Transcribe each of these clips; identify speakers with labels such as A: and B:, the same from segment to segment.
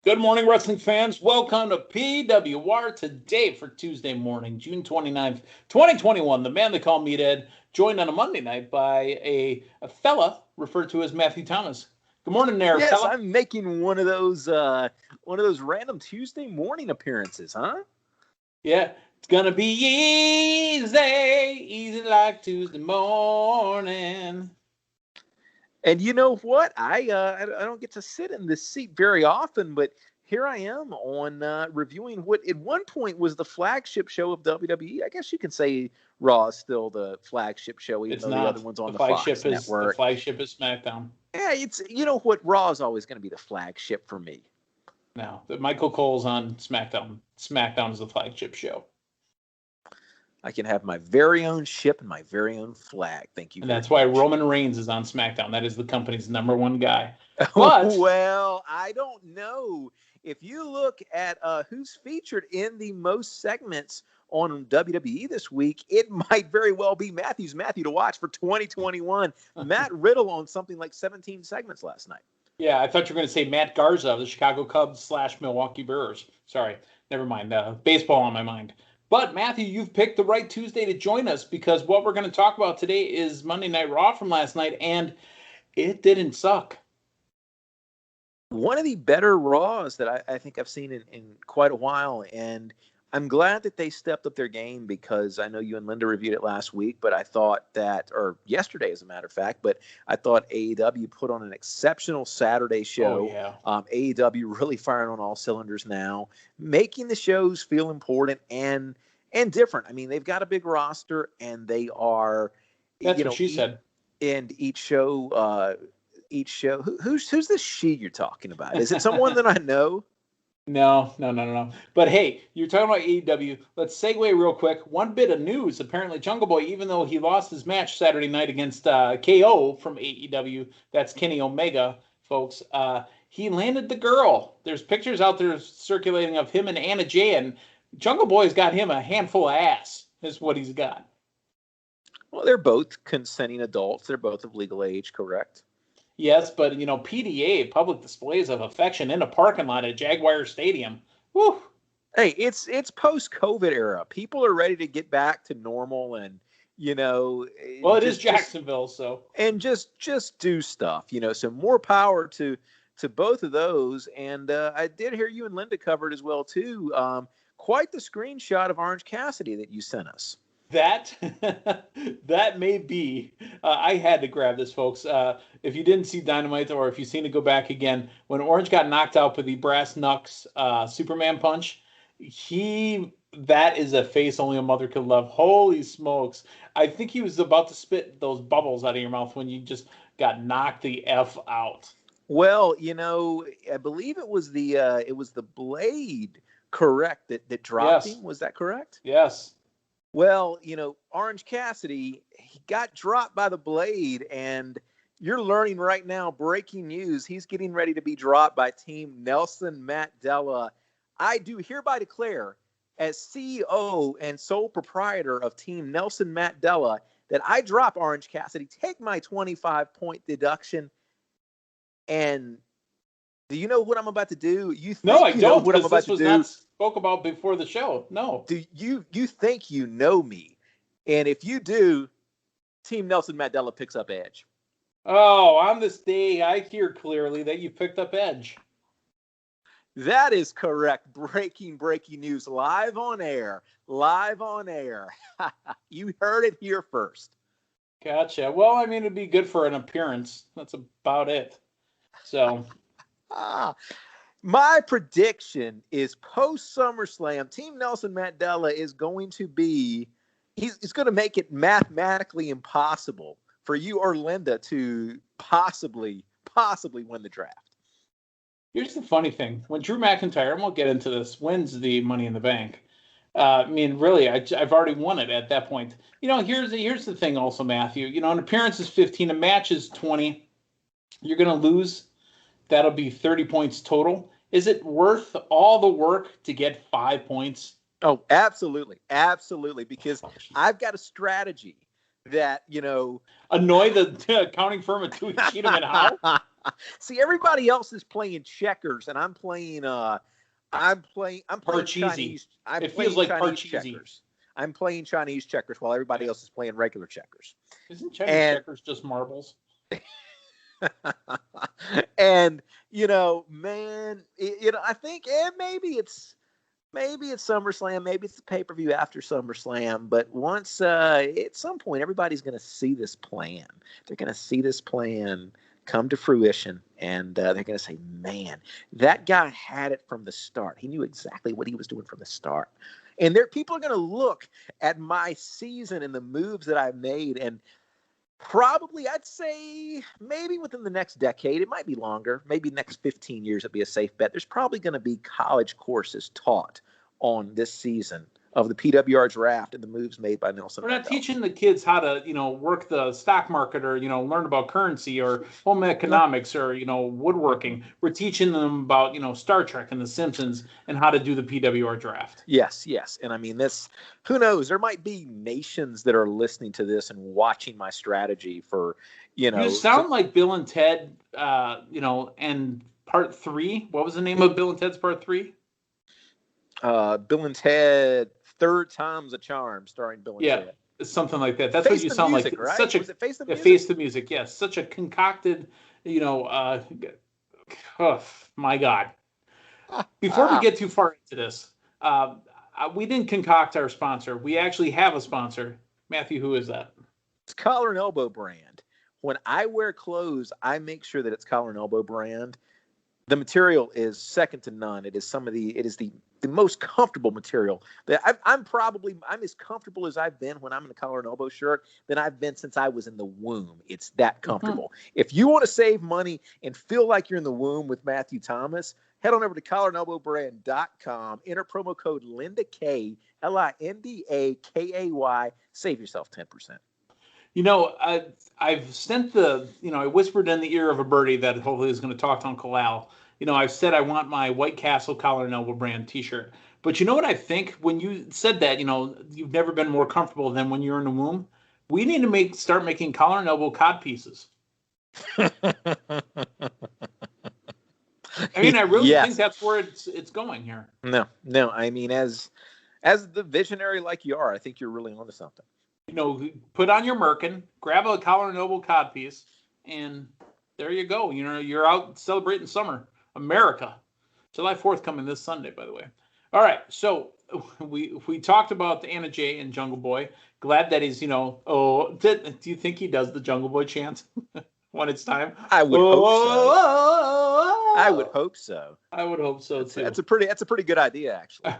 A: Good morning, wrestling fans. Welcome to PWR today for Tuesday morning, June 29th, 2021. The man they call Meathead, joined on a Monday night by a fella referred to as Matthew Thomas. Good morning there,
B: yes,
A: fella.
B: I'm making one of those random Tuesday morning appearances, huh?
A: Yeah, it's gonna be easy like Tuesday morning.
B: And you know what? I don't get to sit in this seat very often, but here I am on reviewing what at one point was the flagship show of WWE. I guess you can say Raw is still the flagship show, even though the other one's on the Fox network.
A: The flagship is SmackDown.
B: Yeah, it's what Raw is always going to be the flagship for me.
A: No, Michael Cole's on SmackDown. SmackDown is the flagship show.
B: I can have my very own ship and my very own flag. Thank you.
A: And that's why Roman Reigns is on SmackDown. That is the company's number one guy. But
B: well, I don't know. If you look at who's featured in the most segments on WWE this week, it might very well be Matthew to watch for 2021. Matt Riddle on something like 17 segments last night.
A: Yeah, I thought you were going to say Matt Garza of the Chicago Cubs / Milwaukee Brewers. Sorry, never mind. Baseball on my mind. But, Matthew, you've picked the right Tuesday to join us because what we're going to talk about today is Monday Night Raw from last night, and it didn't suck.
B: One of the better Raws that I think I've seen in quite a while, and I'm glad that they stepped up their game because I know you and Linda reviewed it last week, but I thought that, or yesterday as a matter of fact, but I thought AEW put on an exceptional Saturday show.
A: Oh, yeah.
B: AEW really firing on all cylinders now, making the shows feel important and different. I mean, they've got a big roster and they are,
A: That's what she said.
B: And each show, who's the she you're talking about? Is it someone that I know?
A: No. But hey, you're talking about AEW. Let's segue real quick. One bit of news. Apparently, Jungle Boy, even though he lost his match Saturday night against KO from AEW, that's Kenny Omega, folks, he landed the girl. There's pictures out there circulating of him and AnnaJay, and Jungle Boy's got him a handful of ass, is what he's got.
B: Well, they're both consenting adults. They're both of legal age, correct?
A: Yes, but, PDA, public displays of affection in a parking lot at Jaguar Stadium. Woo!
B: Hey, it's post-COVID era. People are ready to get back to normal and,
A: Well, it is Jacksonville, so.
B: And just do stuff, so more power to both of those. And I did hear you and Linda covered as well, too. Quite the screenshot of Orange Cassidy that you sent us.
A: That may be. I had to grab this, folks. If you didn't see Dynamite or if you've seen it, go back again. When Orange got knocked out with the brass knucks Superman punch, that is a face only a mother could love. Holy smokes. I think he was about to spit those bubbles out of your mouth when you just got knocked the F out.
B: Well, I believe it was the blade, correct, that dropped him. Was that correct?
A: Yes.
B: Well, Orange Cassidy, he got dropped by the blade, and you're learning right now, breaking news, he's getting ready to be dropped by Team Nelson Mandela. I do hereby declare, as CEO and sole proprietor of Team Nelson Mandela, that I drop Orange Cassidy, take my 25-point deduction, and do you know what I'm about to do?
A: No, I don't. What I'm about to do? Not spoke about before the show. No.
B: Do you think you know me? And if you do, Team Nelson Mandela picks up Edge.
A: Oh, on this day, I hear clearly that you picked up Edge.
B: That is correct. Breaking news live on air. You heard it here first.
A: Gotcha. Well, I mean, it'd be good for an appearance. That's about it. So.
B: My prediction is post SummerSlam, Team Nelson Mandela is going to be, he's going to make it mathematically impossible for you or Linda to possibly win the draft.
A: Here's the funny thing. When Drew McIntyre, and we'll get into this, wins the Money in the Bank, really, I've already won it at that point. Here's the thing also, Matthew. An appearance is 15, a match is 20. You're going to lose. That'll be 30 points total. Is it worth all the work to get 5 points?
B: Oh, absolutely. Absolutely. Because I've got a strategy that,
A: annoy the accounting firm at Cheatham and Howe?
B: See, everybody else is playing checkers, and I'm playing
A: Parcheesi.
B: Chinese.
A: It feels like
B: Chinese
A: Parcheesi.
B: checkers. I'm playing Chinese checkers while everybody else is playing regular checkers.
A: Isn't Chinese checkers just marbles?
B: And man, I think maybe it's SummerSlam, maybe it's the pay-per-view after SummerSlam, but once at some point everybody's going to see this plan. They're going to see this plan come to fruition, and they're going to say, man, that guy had it from the start. He knew exactly what he was doing from the start. And people are going to look at my season and the moves that I made, and probably, I'd say maybe within the next decade, it might be longer, maybe next 15 years, it'd be a safe bet. There's probably going to be college courses taught on this season of the PWR draft and the moves made by Nelson.
A: We're not teaching the kids how to, work the stock market or, learn about currency or home economics or, woodworking. We're teaching them about, Star Trek and The Simpsons and how to do the PWR draft.
B: Yes. And I mean, who knows? There might be nations that are listening to this and watching my strategy for,
A: You sound like Bill and Ted, and part 3. What was the name of Bill and Ted's part 3?
B: Bill and Ted, Third Time's a Charm, starring Bill and Ted.
A: Something like that. That's what you sound
B: music,
A: like.
B: Right?
A: Such a
B: Was it Face the Music?
A: Face the Music. Yes, such a concocted. Oh, my God. Before we get too far into this, we didn't concoct our sponsor. We actually have a sponsor. Matthew, who is that?
B: It's Collar and Elbow brand. When I wear clothes, I make sure that it's Collar and Elbow brand. The material is second to none. It is the most comfortable material that I'm as comfortable as I've been when I'm in a collar and elbow shirt than I've been since I was in the womb. It's that comfortable. If you want to save money and feel like you're in the womb with Matthew Thomas, head on over to collarandelbowbrand.com. Enter promo code LindaK, LINDAKAY. Save yourself 10%.
A: I've sent I whispered in the ear of a birdie that hopefully is going to talk to Uncle Al. I've said I want my White Castle Collar and Elbow brand t-shirt. But you know what I think? When you said that, you've never been more comfortable than when you're in the womb. We need to start making collar and elbow cod pieces. I really think that's where it's going here.
B: No. I mean, as the visionary like you are, I think you're really onto something.
A: Put on your merkin, grab a collar and elbow cod piece, and there you go. You're out celebrating summer. America. July 4th coming this Sunday, by the way. All right, so we talked about the AnnaJay and Jungle Boy. Glad that he's, do you think he does the Jungle Boy chant when it's time?
B: I would hope so.
A: I would hope so too.
B: That's a pretty good idea, actually.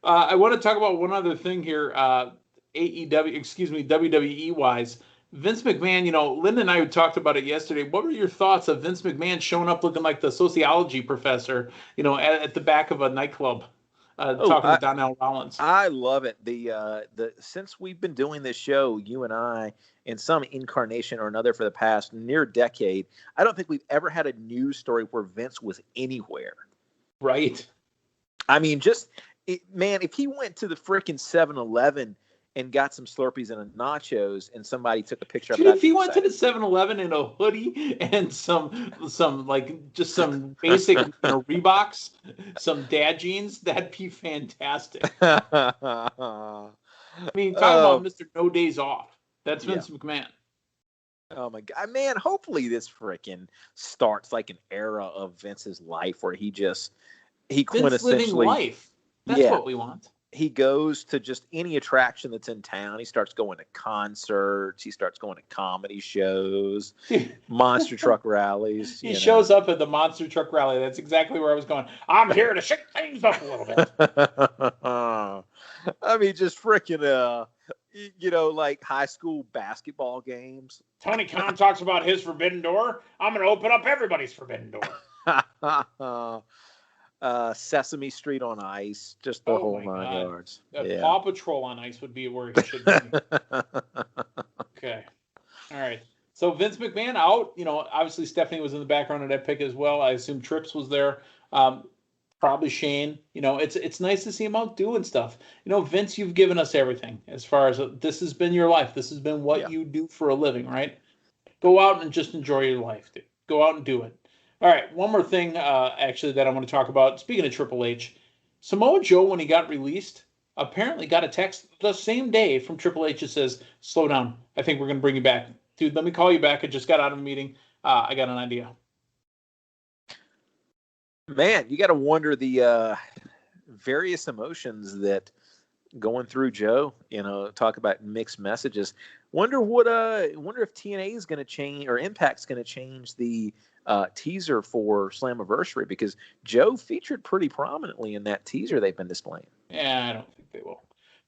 A: I want to talk about one other thing here. WWE wise. Vince McMahon, Linda and I talked about it yesterday. What were your thoughts of Vince McMahon showing up looking like the sociology professor, at the back of a nightclub, talking to Donnell Rollins?
B: I love it. Since we've been doing this show, you and I, in some incarnation or another for the past near decade, I don't think we've ever had a news story where Vince was anywhere.
A: Right.
B: I mean, if he went to the freaking 7-Eleven and got some Slurpees and nachos, and somebody took a picture of it.
A: If he went to the 7-Eleven in a hoodie and some basic Reeboks, some dad jeans, that'd be fantastic. I mean, talk about Mr. No Days Off. That's Vince McMahon.
B: Oh my God, man! Hopefully, this freaking starts like an era of Vince's life where he quintessentially
A: living life. That's what we want.
B: He goes to just any attraction that's in town. He starts going to concerts. He starts going to comedy shows, monster truck rallies.
A: He shows up at the monster truck rally. That's exactly where I was going. I'm here to shake things up a little bit.
B: I mean, just freaking, like high school basketball games.
A: Tony Khan talks about his forbidden door. I'm going to open up everybody's forbidden door.
B: Sesame Street on ice, just the whole 9 yards.
A: Paw Patrol on ice would be where he should be. Okay. All right. So Vince McMahon out. Obviously Stephanie was in the background of that pick as well. I assume Trips was there. Probably Shane. It's nice to see him out doing stuff. Vince, you've given us everything as far as this has been your life. This has been what you do for a living, right? Go out and just enjoy your life, dude. Go out and do it. All right, one more thing, actually, that I want to talk about. Speaking of Triple H, Samoa Joe, when he got released, apparently got a text the same day from Triple H that says, "Slow down. I think we're going to bring you back, dude. Let me call you back. I just got out of a meeting. I got an idea."
B: Man, you got to wonder the various emotions that going through Joe. Talk about mixed messages. Wonder if TNA is going to change or Impact's going to change the teaser for Slammiversary, because Joe featured pretty prominently in that teaser they've been displaying.
A: Yeah, I don't think they will.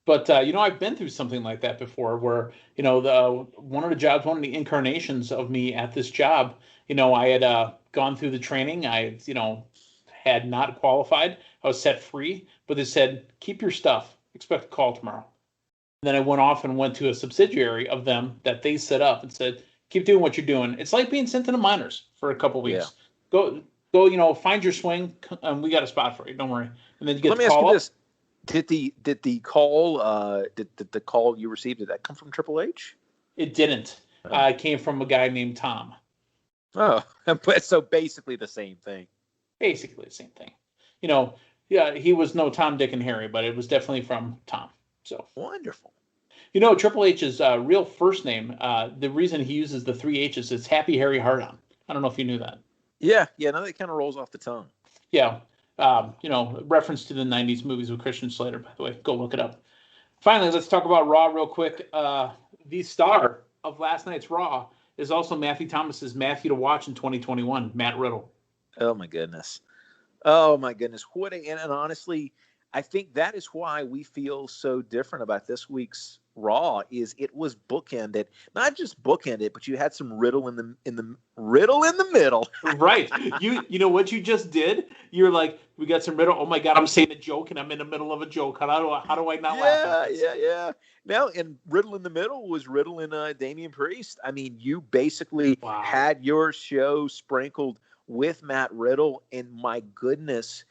A: But I've been through something like that before, where one of the incarnations of me at this job, I had gone through the training. I had not qualified. I was set free, but they said, "Keep your stuff. Expect a call tomorrow." And then I went off and went to a subsidiary of them that they set up and said, "Keep doing what you're doing." It's like being sent to the minors for a couple weeks. Yeah. Go, find your swing. We got a spot for you. Don't worry. And then you get
B: Let me ask you this. Did the call you received, did that come from Triple H?
A: It didn't. It came from a guy named Tom.
B: Oh, so basically the same thing.
A: Basically the same thing. Yeah, he was no Tom, Dick, and Harry, but it was definitely from Tom. So
B: wonderful.
A: Triple H's real first name, the reason he uses the 3 H's is Happy Harry Hardon. I don't know if you knew that.
B: Yeah, no, that kind of rolls off the tongue.
A: Yeah. Reference to the 90s movies with Christian Slater, by the way. Go look it up. Finally, let's talk about Raw real quick. The star of last night's Raw is also Matthew Thomas's Matthew to watch in 2021, Matt Riddle.
B: Oh, my goodness. And honestly, I think that is why we feel so different about this week's Raw. Is it was bookended, not just bookended, but you had some Riddle in the middle.
A: Right. You know what you just did? You're like, we got some Riddle. Oh my God, I'm saying a joke and I'm in the middle of a joke. How do I not laugh?
B: Yeah. Now, and Riddle in the middle was Riddle and Damian Priest. I mean, you basically had your show sprinkled with Matt Riddle, and my goodness,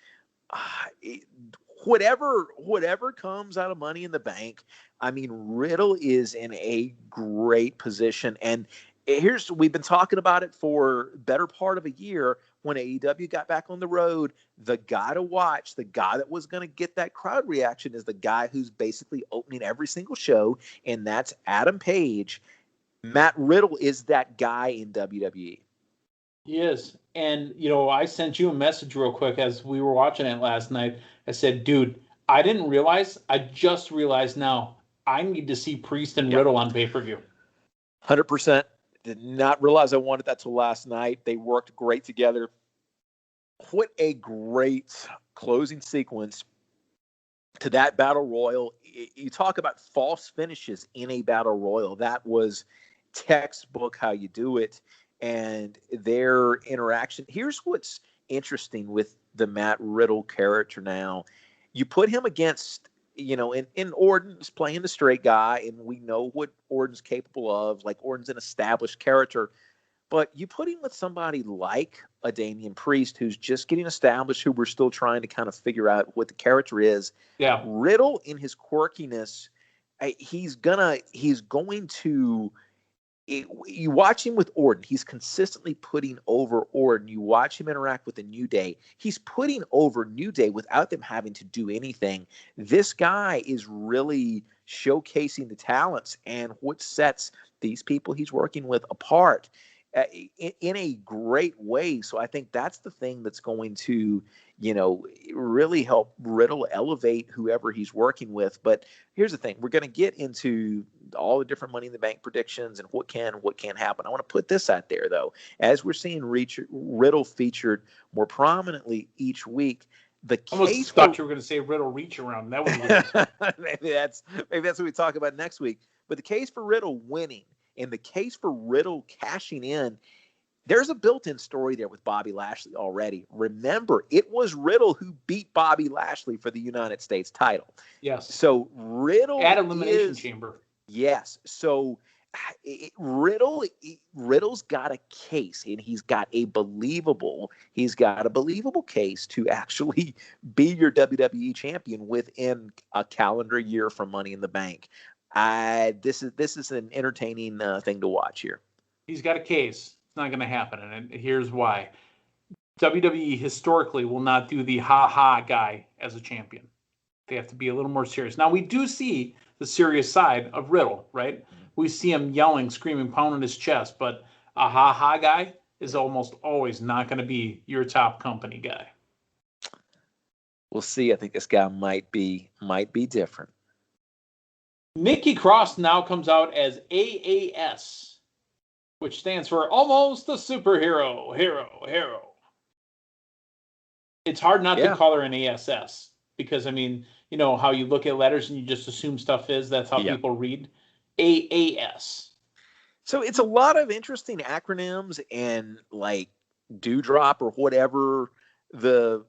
B: whatever comes out of Money in the Bank, I mean, Riddle is in a great position. And we've been talking about it for better part of a year. When AEW got back on the road, the guy to watch, the guy that was going to get that crowd reaction, is the guy who's basically opening every single show, and that's Adam Page. Matt Riddle is that guy in WWE.
A: He is. And, I sent you a message real quick as we were watching it last night. I said, dude, I didn't realize. I just realized now I need to see Priest and Riddle on pay-per-view.
B: 100%. Did not realize I wanted that till last night. They worked great together. What a great closing sequence to that battle royal. You talk about false finishes in a battle royal. That was textbook how you do it. And their interaction. Here's what's interesting with the Matt Riddle character now. You put him against, in Orton's playing the straight guy, and we know what Orton's capable of. Like, Orton's an established character. But you put him with somebody like a Damian Priest, who's just getting established, who we're still trying to kind of figure out what the character is.
A: Yeah.
B: Riddle, in his quirkiness, he's going to. You watch him with Orton. He's consistently putting over Orton. You watch him interact with the New Day. He's putting over New Day without them having to do anything. This guy is really showcasing the talents and what sets these people he's working with apart in a great way. So I think that's the thing that's going to, really help Riddle elevate whoever he's working with. But here's the thing. We're going to get into all the different Money in the Bank predictions and what can't happen. I want to put this out there, though. As we're seeing Riddle featured more prominently each week, the case. I almost
A: thought you were going to say Riddle reach around. That was
B: maybe that's what we talk about next week. But the case for Riddle winning and the case for Riddle cashing in, there's a built-in story there with Bobby Lashley already. Remember, it was Riddle who beat Bobby Lashley for the United States title.
A: Yes.
B: So Riddle
A: at Elimination Chamber.
B: Yes. So Riddle's got a case, and he's got a believable case to actually be your WWE champion within a calendar year from Money in the Bank. This is an entertaining thing to watch here.
A: He's got a case. It's not going to happen, and here's why. WWE historically will not do the ha-ha guy as a champion. They have to be a little more serious. Now, we do see the serious side of Riddle, right? We see him yelling, screaming, pounding his chest, but a ha-ha guy is almost always not going to be your top company guy.
B: We'll see. I think this guy might be different.
A: Nikki Cross now comes out as AAS, which stands for Almost a Superhero, Hero. It's hard not to call her an ASS because, I mean, you know how you look at letters and you just assume stuff is. That's how people read. AAS.
B: So it's a lot of interesting acronyms and like dewdrop or whatever the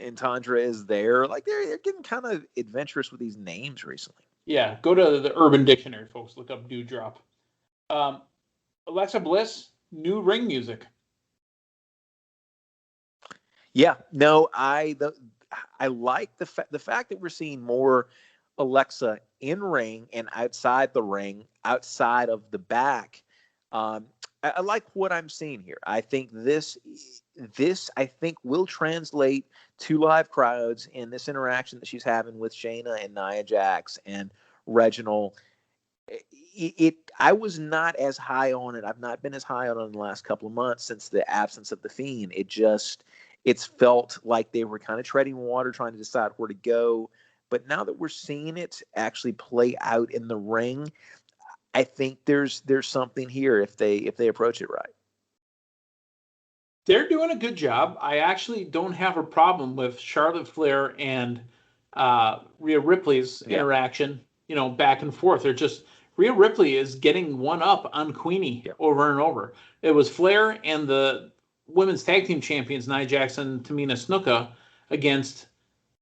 B: entendre is there. Like they're getting kind of adventurous with these names recently.
A: Yeah, go to the Urban Dictionary, folks. Look up dewdrop. Alexa Bliss, new ring music.
B: Yeah, no, I like the fact that we're seeing more Alexa in ring and outside the ring, outside of the back. I like what I'm seeing here. I think this I think will translate to live crowds in this interaction that she's having with Shayna and Nia Jax and Reginald. I was not as high on it. I've not been as high on it in the last couple of months since the absence of the Fiend. It's felt like they were kind of treading water, trying to decide where to go. But now that we're seeing it actually play out in the ring, I think there's something here if they approach it right.
A: They're doing a good job. I actually don't have a problem with Charlotte Flair and Rhea Ripley's interaction, back and forth. They're just Rhea Ripley is getting one up on Queenie over and over. It was Flair and the women's tag team champions, Nia Jax and Tamina Snuka, against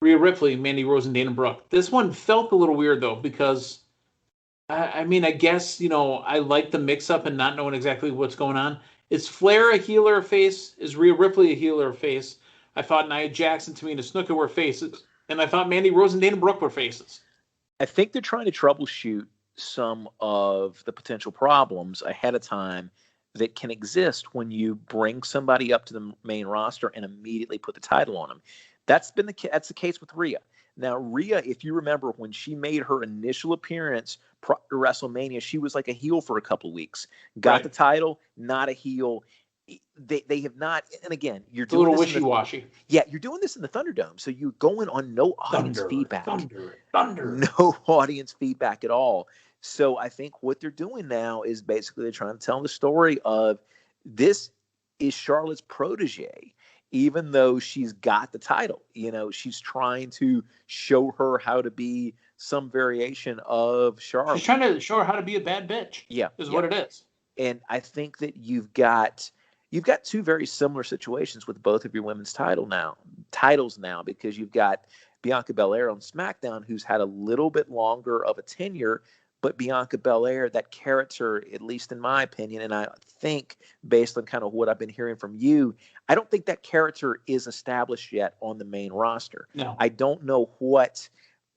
A: Rhea Ripley, Mandy Rose, and Dana Brooke. This one felt a little weird, though, because, I guess, I like the mix-up and not knowing exactly what's going on. Is Flair a heel or a face? Is Rhea Ripley a heel or a face? I thought Nia Jax and Tamina Snuka were faces, and I thought Mandy Rose and Dana Brooke were faces.
B: I think they're trying to troubleshoot some of the potential problems ahead of time that can exist when you bring somebody up to the main roster and immediately put the title on them. That's the case with Rhea. Now, Rhea, if you remember when she made her initial appearance prior to WrestleMania, she was like a heel for a couple of weeks. Got the title, not a heel. They have not, and again, you're doing
A: a little wishy-washy.
B: You're doing this in the Thunderdome, so you're going on no audience feedback.
A: Thunder.
B: No audience feedback at all. So I think what they're doing now is basically they're trying to tell the story of this is Charlotte's protege, even though she's got the title. She's trying to show her how to be some variation of Charlotte.
A: She's trying to show her how to be a bad bitch. Is what it is.
B: And I think that you've got two very similar situations with both of your women's titles now, because you've got Bianca Belair on SmackDown, who's had a little bit longer of a tenure. But Bianca Belair, that character, at least in my opinion, and I think based on kind of what I've been hearing from you, I don't think that character is established yet on the main roster.
A: No.
B: I don't know what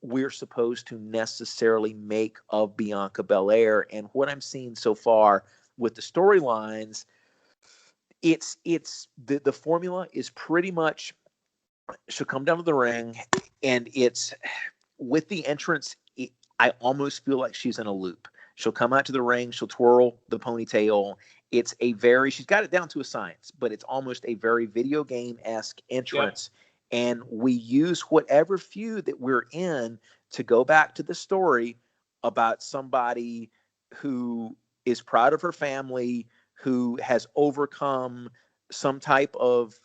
B: we're supposed to necessarily make of Bianca Belair. And what I'm seeing so far with the storylines, it's the formula is pretty much she'll come down to the ring, and it's with the entrance. I almost feel like she's in a loop. She'll come out to the ring. She'll twirl the ponytail. She's got it down to a science, but it's almost a very video game-esque entrance. Yeah. And we use whatever feud that we're in to go back to the story about somebody who is proud of her family, who has overcome some type of,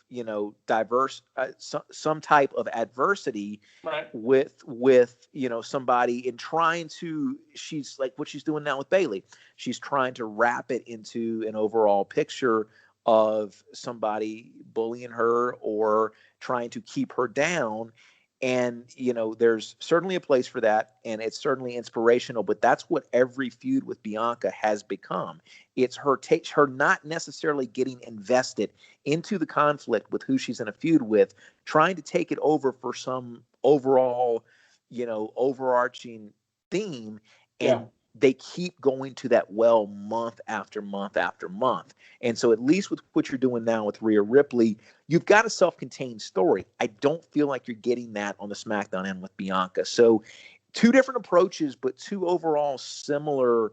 B: some type of adversity with somebody, and trying to, she's like what she's doing now with Bayley. She's trying to wrap it into an overall picture of somebody bullying her or trying to keep her down. And, there's certainly a place for that, and it's certainly inspirational, but that's what every feud with Bianca has become. It's her not necessarily getting invested into the conflict with who she's in a feud with, trying to take it over for some overall, overarching theme. And they keep going to that well month after month after month. And so at least with what you're doing now with Rhea Ripley, you've got a self-contained story. I don't feel like you're getting that on the SmackDown end with Bianca. So two different approaches, but two overall similar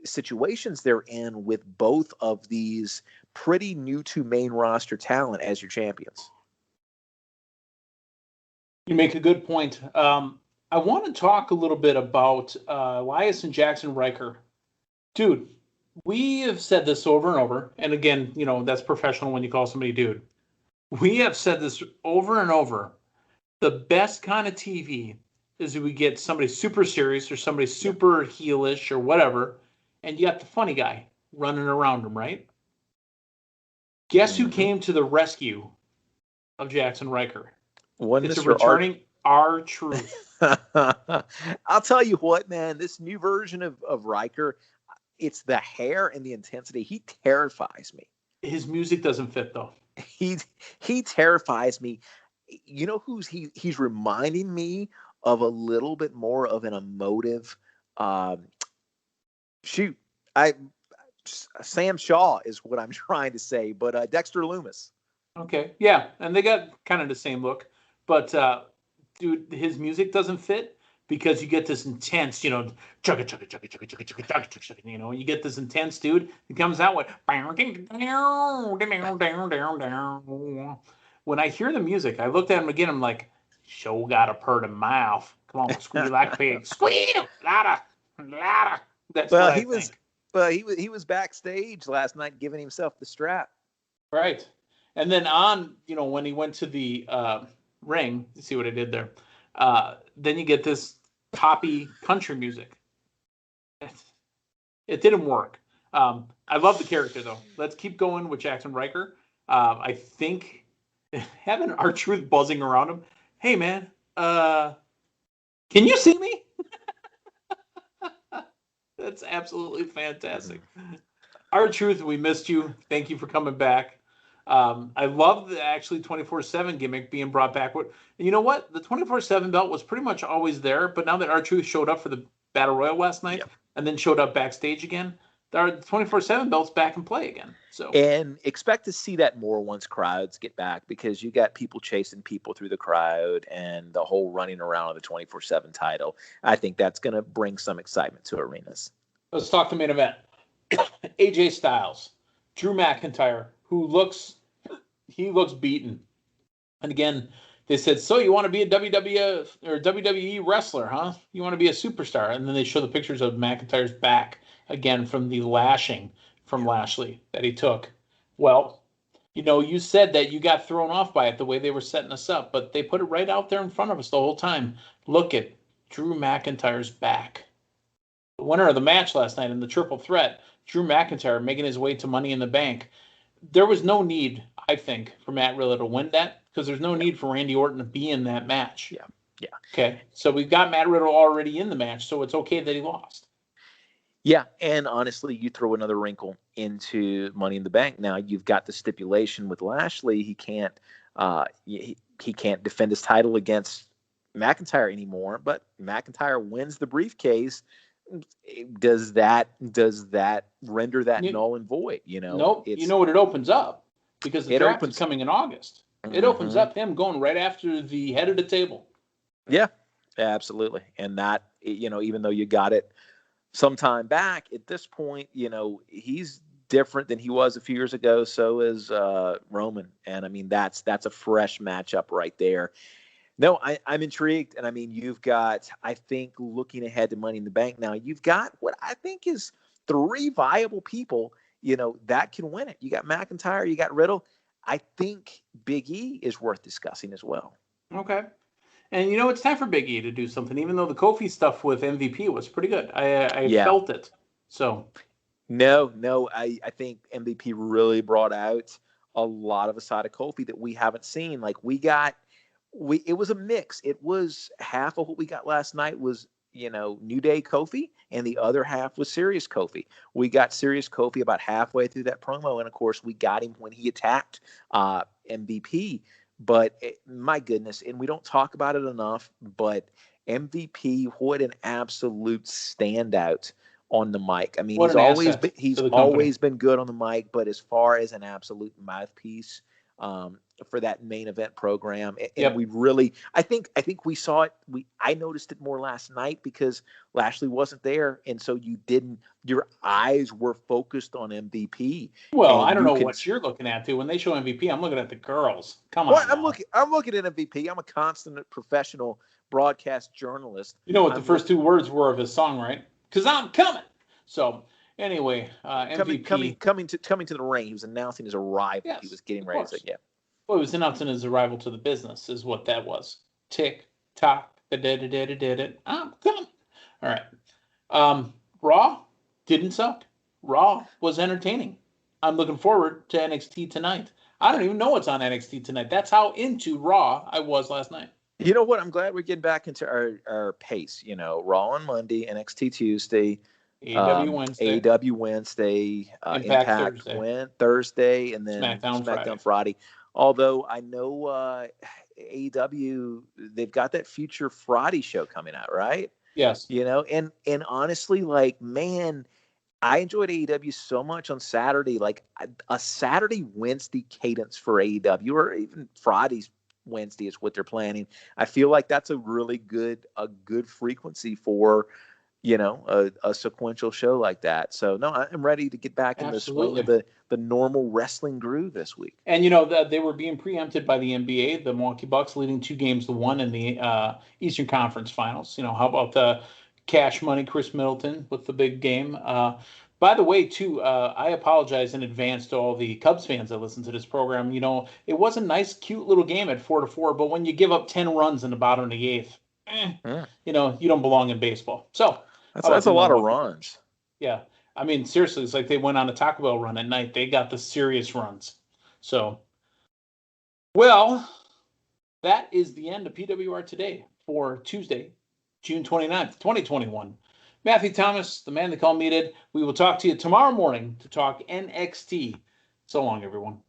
B: situations they're in with both of these pretty new to main roster talent as your champions.
A: You make a good point. I want to talk a little bit about Elias and Jackson Riker. Dude, we have said this over and over. And again, that's professional when you call somebody dude. We have said this over and over. The best kind of TV is we get somebody super serious or somebody super heelish or whatever, and you got the funny guy running around them, right? Guess who came to the rescue of Jackson Riker? It's a returning R-Truth.
B: I'll tell you what, man, this new version of Riker, it's the hair and the intensity. He terrifies me.
A: His music doesn't fit, though.
B: He terrifies me. You know who's he's reminding me of a little bit more of an emotive Sam Shaw is what I'm trying to say, but Dexter Lumis.
A: Okay, yeah, and they got kind of the same look, but dude, his music doesn't fit because you get this intense, chugga chugga chugga chugga chugga chugga chugga chugga, you get this intense dude. He comes out with when I hear the music, I looked at him again. I'm like, show got a purty mouth. Come on, squeal like a pig, squeal louder, louder. That's what I think.
B: But he was backstage last night giving himself the strap.
A: Right. And then on, when he went to the ring, you see what I did there. Then you get this poppy country music. It didn't work. I love the character, though. Let's keep going with Jackson Riker. I think having R-Truth buzzing around him. Hey, man, can you see me? That's absolutely fantastic. R-Truth, we missed you. Thank you for coming back. I love the actually 24/7 gimmick being brought back. And you know what? The 24/7 belt was pretty much always there, but now that R-Truth showed up for the Battle Royal last night and then showed up backstage again, the 24/7 belt's back in play again.
B: And expect to see that more once crowds get back, because you got people chasing people through the crowd and the whole running around of the 24/7 title. I think that's going to bring some excitement to arenas.
A: Let's talk the main event. AJ Styles, Drew McIntyre, who looks beaten. And again, they said, so you want to be a WWF or WWE wrestler, huh? You want to be a superstar? And then they show the pictures of McIntyre's back again from the lashing from Lashley that he took. Well, you said that you got thrown off by it, the way they were setting us up, but they put it right out there in front of us the whole time. Look at Drew McIntyre's back. The winner of the match last night in the triple threat, Drew McIntyre, making his way to Money in the Bank. There was no need, I think, for Matt Riddle to win that, because there's no need for Randy Orton to be in that match.
B: Yeah.
A: Okay, so we've got Matt Riddle already in the match, so it's okay that he lost.
B: Yeah, and honestly, you throw another wrinkle into Money in the Bank. Now you've got the stipulation with Lashley; he can't defend his title against McIntyre anymore. But McIntyre wins the briefcase. Does that render that null and void?
A: Nope. You know what it opens up, because the draft is coming in August. It opens up him going right after the head of the table.
B: Yeah, absolutely. And that, even though you got it some time back, at this point, he's different than he was a few years ago. So is Roman. And I mean, that's a fresh matchup right there. No, I'm intrigued. And I mean, you've got, I think, looking ahead to Money in the Bank now, you've got what I think is three viable people, that can win it. You got McIntyre, you got Riddle. I think Big E is worth discussing as well.
A: Okay. And, it's time for Big E to do something, even though the Kofi stuff with MVP was pretty good. I felt it. So.
B: No, I think MVP really brought out a lot of a side of Kofi that we haven't seen. Like it was a mix. It was half of what we got last night was, New Day Kofi, and the other half was Serious Kofi. We got Serious Kofi about halfway through that promo, and of course we got him when he attacked MVP. But my goodness, and we don't talk about it enough, but MVP, what an absolute standout on the mic. I mean,
A: What
B: he's
A: an
B: always
A: asset
B: been
A: to the company.
B: good on the mic, but as far as an absolute mouthpiece for that main event program, and
A: Yep.
B: we really, I think we saw it. I noticed it more last night because Lashley wasn't there, and so your eyes were focused on MVP,
A: Well, I
B: and
A: don't
B: you
A: know
B: can.
A: what you're looking at too. When they show MVP, I'm looking at the girls. Come
B: Well,
A: on now.
B: I'm looking at MVP. I'm a constant professional broadcast journalist.
A: You know what the
B: I'm
A: first
B: looking
A: two words were of his song, right? Because I'm coming. So anyway, MVP.
B: coming to the ring. He was announcing his arrival. He
A: Yes,
B: was getting
A: of
B: ready to say,
A: course.
B: yeah.
A: Well, he was announcing his arrival to the business, is what that was. Tick tock, da da da da da da. I'm coming. All right. Raw didn't suck. Raw was entertaining. I'm looking forward to NXT tonight. I don't even know what's on NXT tonight. That's how into Raw I was last night.
B: You know what? I'm glad we're getting back into our pace. You know, Raw on Monday, NXT Tuesday,
A: AEW Wednesday,
B: AEW Wednesday,
A: Impact
B: Impact
A: Thursday,
B: Thursday, and then
A: SmackDown Friday.
B: Friday. Although I know AEW, they've got that Future Friday show coming out, right?
A: Yes.
B: You know, and honestly, like, man, I enjoyed AEW so much on Saturday. Like a Saturday Wednesday cadence for AEW, or even Fridays Wednesday is what they're planning. I feel like that's a really good frequency for a sequential show like that. So no, I'm ready to get back in the swing of
A: Absolutely.
B: the normal wrestling groove this week.
A: And they were being preempted by the NBA, the Milwaukee Bucks leading 2-1 in the Eastern Conference Finals. How about the Cash Money Chris Middleton with the big game? By the way, too, I apologize in advance to all the Cubs fans that listen to this program. It was a nice, cute little game at 4-4, but when you give up 10 runs in the bottom of the eighth, you don't belong in baseball. So
B: that's a lot of runs.
A: Yeah. I mean, seriously, it's like they went on a Taco Bell run at night. They got the serious runs. So, well, that is the end of PWR Today for Tuesday, June 29th, 2021. Matthew Thomas, the man they call Meathead. We will talk to you tomorrow morning to talk NXT. So long, everyone.